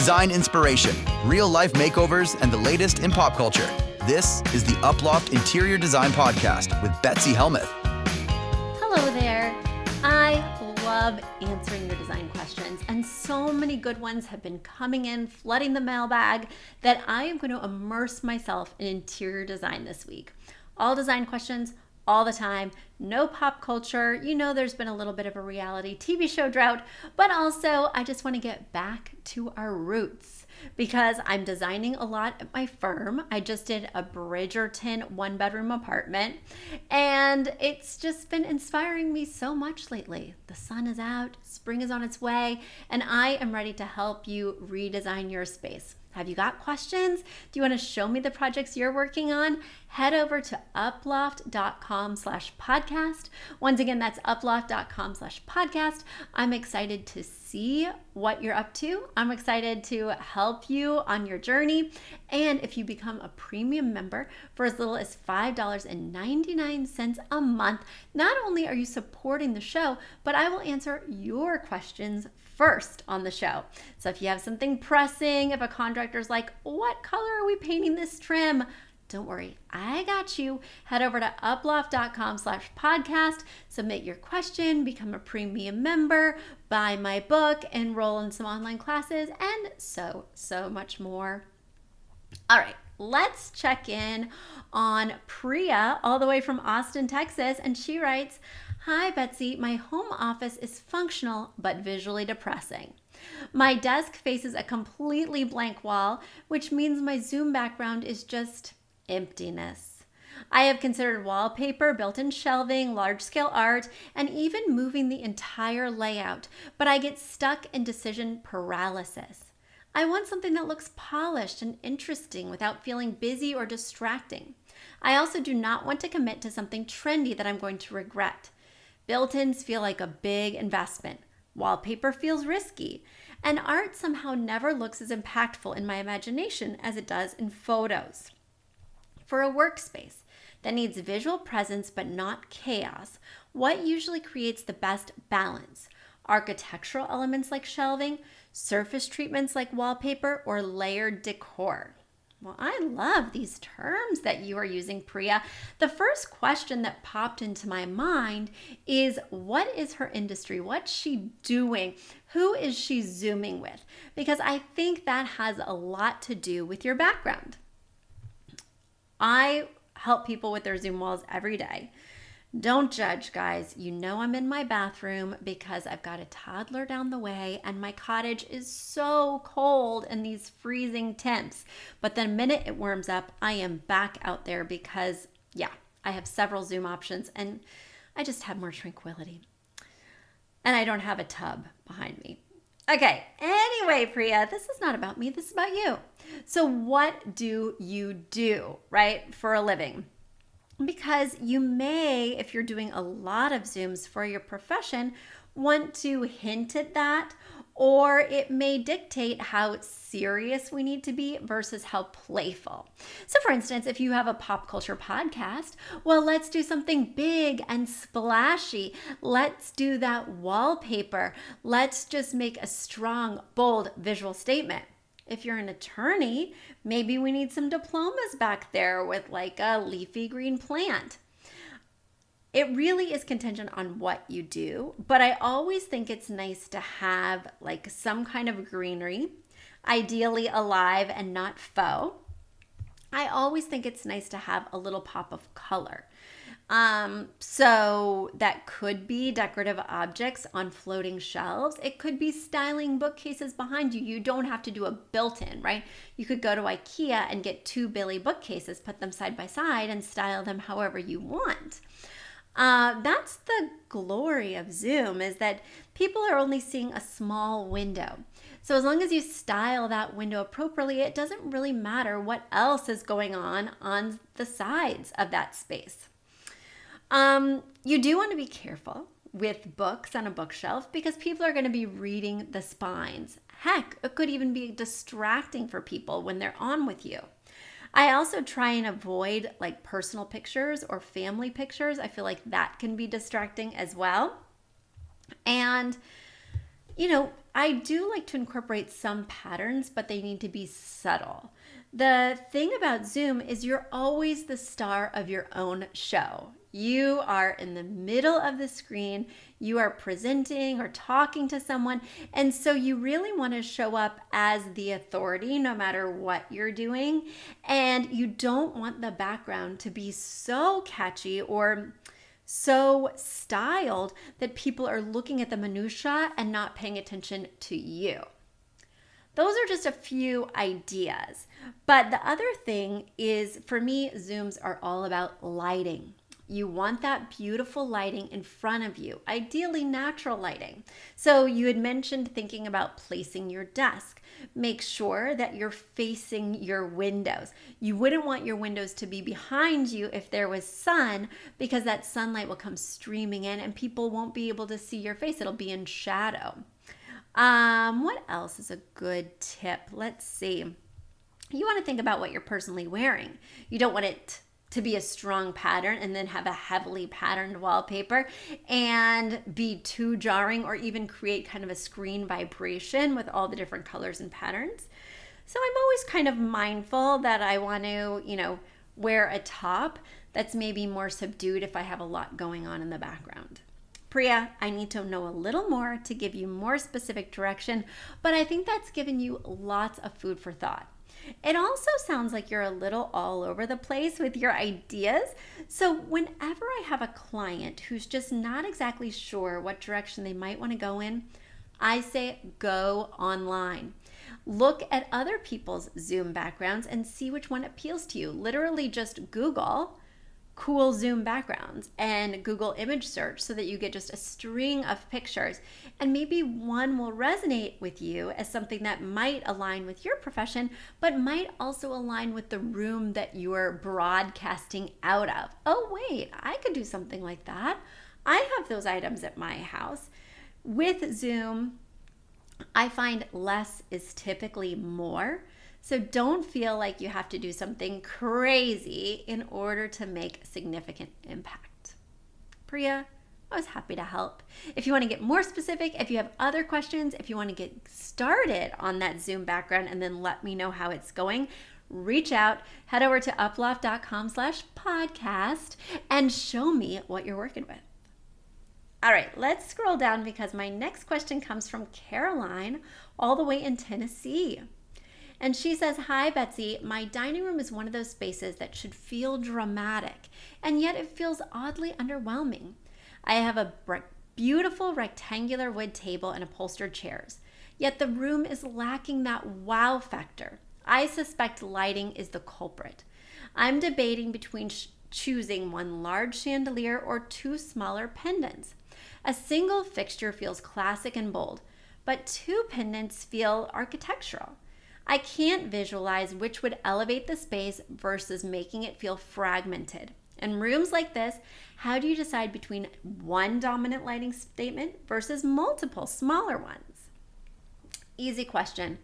Design inspiration, real-life makeovers, and the latest in pop culture. This is the Uploft Interior Design Podcast with Betsy Helmuth. Hello there. I love answering your design questions, and so many good ones have been coming in, flooding the mailbag, that I am going to immerse myself in interior design this week. All design questions, all the time, no pop culture. You know, there's been a little bit of a reality TV show drought, but also I just want to get back to our roots because I'm designing a lot at my firm. I just did a Bridgerton one-bedroom apartment, and it's just been inspiring me so much lately. The sun is out, spring is on its way, and I am ready to help you redesign your space. Have you got questions? Do you want to show me the projects you're working on? Head over to uploft.com/podcast. Once again, that's uploft.com/podcast. I'm excited to see what you're up to. I'm excited to help you on your journey. And if you become a premium member for as little as $5.99 a month, not only are you supporting the show, but I will answer your questions first on the show. So if you have something pressing, if a contractor's like, what color are we painting this trim? Don't worry, I got you. Head over to uploft.com/podcast, submit your question, become a premium member, buy my book, enroll in some online classes, and so much more. All right, let's check in on Priya all the way from Austin, Texas, and she writes, "Hi, Betsy. My home office is functional but visually depressing. My desk faces a completely blank wall, which means my Zoom background is just emptiness. I have considered wallpaper, built-in shelving, large-scale art, and even moving the entire layout, but I get stuck in decision paralysis. I want something that looks polished and interesting without feeling busy or distracting. I also do not want to commit to something trendy that I'm going to regret. Built-ins feel like a big investment. Wallpaper feels risky. And art somehow never looks as impactful in my imagination as it does in photos. For a workspace that needs visual presence but not chaos, what usually creates the best balance? Architectural elements like shelving, surface treatments like wallpaper, or layered decor?" Well, I love these terms that you are using, Priya. The first question that popped into my mind is, what is her industry? What's she doing? Who is she Zooming with? Because I think that has a lot to do with your background. I help people with their Zoom walls every day. Don't judge, guys. You know I'm in my bathroom because I've got a toddler down the way and my cottage is so cold in these freezing temps. But the minute it warms up, I am back out there because, I have several Zoom options and I just have more tranquility. And I don't have a tub behind me. Okay, anyway, Priya, this is not about me. This is about you. So what do you do, right, for a living? Because you may, if you're doing a lot of Zooms for your profession, want to hint at that, or it may dictate how serious we need to be versus how playful. So for instance, if you have a pop culture podcast, well, let's do something big and splashy. Let's do that wallpaper. Let's just make a strong, bold visual statement. If you're an attorney, maybe we need some diplomas back there with like a leafy green plant. It really is contingent on what you do, but I always think it's nice to have like some kind of greenery, ideally alive and not faux. I always think it's nice to have a little pop of color. So that could be decorative objects on floating shelves. It could be styling bookcases behind you. You don't have to do a built-in, right? You could go to IKEA and get 2 Billy bookcases, put them side by side and style them however you want. That's the glory of Zoom, is that people are only seeing a small window. So as long as you style that window appropriately, it doesn't really matter what else is going on the sides of that space. You do want to be careful with books on a bookshelf because people are going to be reading the spines. Heck, it could even be distracting for people when they're on with you. I also try and avoid like personal pictures or family pictures. I feel like that can be distracting as well. And I do like to incorporate some patterns, but they need to be subtle. The thing about Zoom is you're always the star of your own show. You are in the middle of the screen, you are presenting or talking to someone, and so you really want to show up as the authority no matter what you're doing, and you don't want the background to be so catchy or so styled that people are looking at the minutia and not paying attention to you. Those are just a few ideas. But the other thing is, for me, Zooms are all about lighting. You want that beautiful lighting in front of you, ideally natural lighting. So you had mentioned thinking about placing your desk. Make sure that you're facing your windows. You wouldn't want your windows to be behind you if there was sun, because that sunlight will come streaming in and people won't be able to see your face. It'll be in shadow. What else is a good tip? Let's see. You want to think about what you're personally wearing. You don't want it to be a strong pattern and then have a heavily patterned wallpaper and be too jarring, or even create kind of a screen vibration with all the different colors and patterns. So I'm always kind of mindful that I want to, wear a top that's maybe more subdued if I have a lot going on in the background. Priya, I need to know a little more to give you more specific direction, but I think that's given you lots of food for thought. It also sounds like you're a little all over the place with your ideas. So whenever I have a client who's just not exactly sure what direction they might want to go in, I say go online. Look at other people's Zoom backgrounds and see which one appeals to you. Literally just Google cool Zoom backgrounds and Google image search so that you get just a string of pictures, and maybe one will resonate with you as something that might align with your profession, but might also align with the room that you're broadcasting out of. Oh wait, I could do something like that. I have those items at my house. With Zoom, I find less is typically more. So don't feel like you have to do something crazy in order to make significant impact. Priya, I was happy to help. If you want to get more specific, if you have other questions, if you want to get started on that Zoom background and then let me know how it's going, reach out, head over to uploft.com/podcast and show me what you're working with. All right, let's scroll down because my next question comes from Caroline all the way in Tennessee. And she says, "Hi, Betsy. My dining room is one of those spaces that should feel dramatic, and yet it feels oddly underwhelming. I have a beautiful rectangular wood table and upholstered chairs, yet the room is lacking that wow factor. I suspect lighting is the culprit. I'm debating between choosing one large chandelier or two smaller pendants. A single fixture feels classic and bold, but two pendants feel architectural. I can't visualize which would elevate the space versus making it feel fragmented. In rooms like this, how do you decide between one dominant lighting statement versus multiple smaller ones?" Easy question.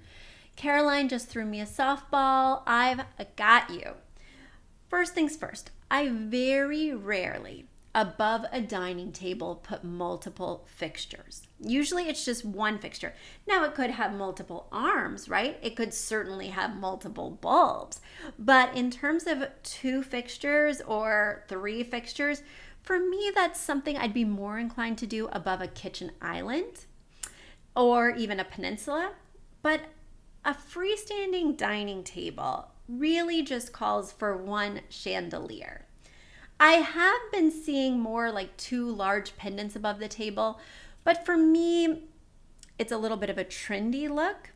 Caroline just threw me a softball. I've got you. First things first, I very rarely above a dining table put multiple fixtures. Usually it's just one fixture. Now it could have multiple arms, right? It could certainly have multiple bulbs. But in terms of two fixtures or three fixtures, for me that's something I'd be more inclined to do above a kitchen island or even a peninsula. But a freestanding dining table really just calls for one chandelier. I have been seeing more like two large pendants above the table, but for me, it's a little bit of a trendy look.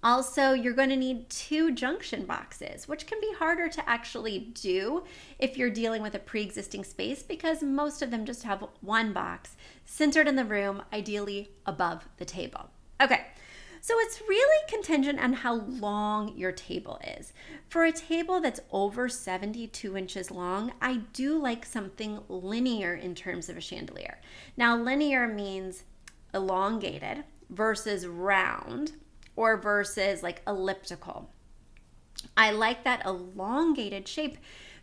Also, you're going to need two junction boxes, which can be harder to actually do if you're dealing with a pre-existing space because most of them just have one box centered in the room, ideally above the table. Okay. So it's really contingent on how long your table is. For a table that's over 72 inches long, I do like something linear in terms of a chandelier. Now, linear means elongated versus round or versus like elliptical. I like that elongated shape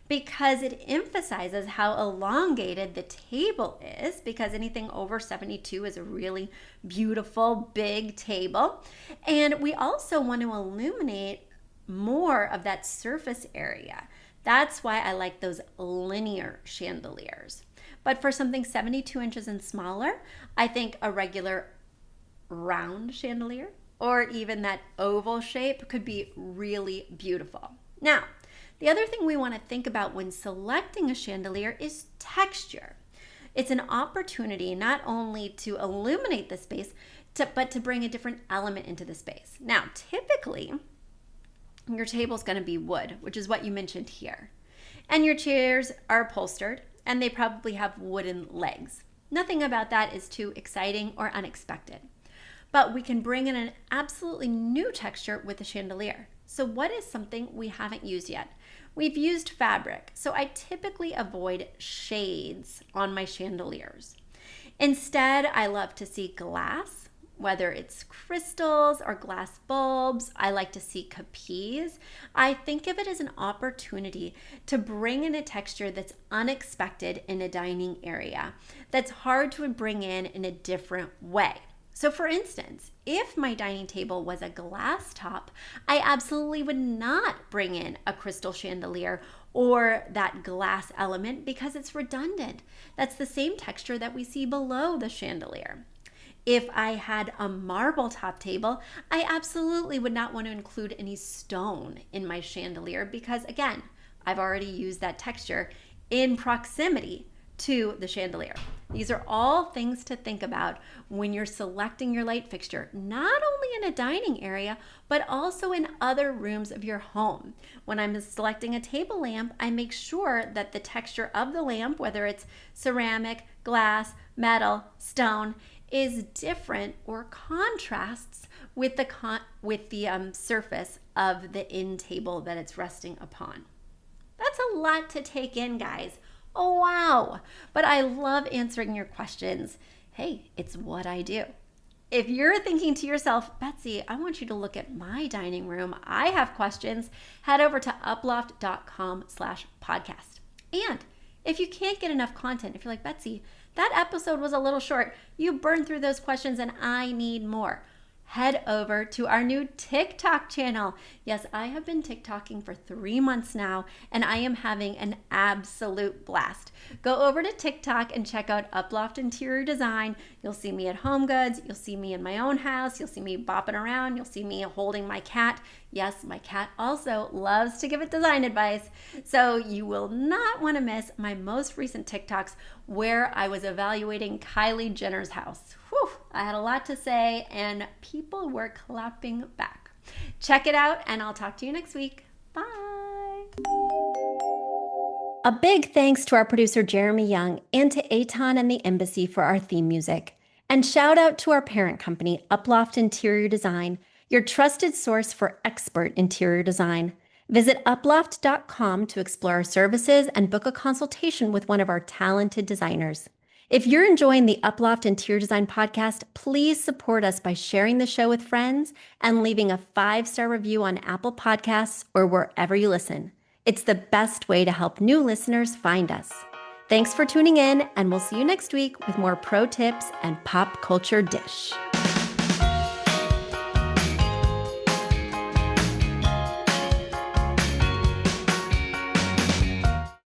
because it emphasizes how elongated the table is, because anything over 72 is a really beautiful big table. And we also want to illuminate more of that surface area. That's why I like those linear chandeliers. But for something 72 inches and smaller, I think a regular round chandelier or even that oval shape could be really beautiful. Now, the other thing we want to think about when selecting a chandelier is texture. It's an opportunity not only to illuminate the space, but to bring a different element into the space. Now, typically, your table's going to be wood, which is what you mentioned here. And your chairs are upholstered, and they probably have wooden legs. Nothing about that is too exciting or unexpected. But we can bring in an absolutely new texture with the chandelier. So what is something we haven't used yet? We've used fabric, so I typically avoid shades on my chandeliers. Instead, I love to see glass, whether it's crystals or glass bulbs. I like to see capes. I think of it as an opportunity to bring in a texture that's unexpected in a dining area, that's hard to bring in a different way. So for instance, if my dining table was a glass top, I absolutely would not bring in a crystal chandelier or that glass element because it's redundant. That's the same texture that we see below the chandelier. If I had a marble top table, I absolutely would not want to include any stone in my chandelier because, again, I've already used that texture in proximity to the chandelier. These are all things to think about when you're selecting your light fixture, not only in a dining area, but also in other rooms of your home. When I'm selecting a table lamp, I make sure that the texture of the lamp, whether it's ceramic, glass, metal, stone, is different or contrasts with the surface of the end table that it's resting upon. That's a lot to take in, guys. Oh, wow. But I love answering your questions. Hey, it's what I do. If you're thinking to yourself, Betsy, I want you to look at my dining room, I have questions, head over to uploft.com/podcast. And if you can't get enough content, if you're like, Betsy, that episode was a little short, you burned through those questions and I need more, head over to our new TikTok channel. Yes, I have been TikToking for 3 months now, and I am having an absolute blast. Go over to TikTok and check out Uploft Interior Design. You'll see me at Home Goods. You'll see me in my own house. You'll see me bopping around. You'll see me holding my cat. Yes, my cat also loves to give it design advice. So you will not want to miss my most recent TikToks where I was evaluating Kylie Jenner's house. Whew, I had a lot to say and people were clapping back. Check it out and I'll talk to you next week. Bye. A big thanks to our producer Jeremy Young and to Aton and the Embassy for our theme music. And shout out to our parent company, Uploft Interior Design, your trusted source for expert interior design. Visit uploft.com to explore our services and book a consultation with one of our talented designers. If you're enjoying the Uploft Interior Design Podcast, please support us by sharing the show with friends and leaving a 5-star review on Apple Podcasts or wherever you listen. It's the best way to help new listeners find us. Thanks for tuning in, and we'll see you next week with more pro tips and pop culture dish.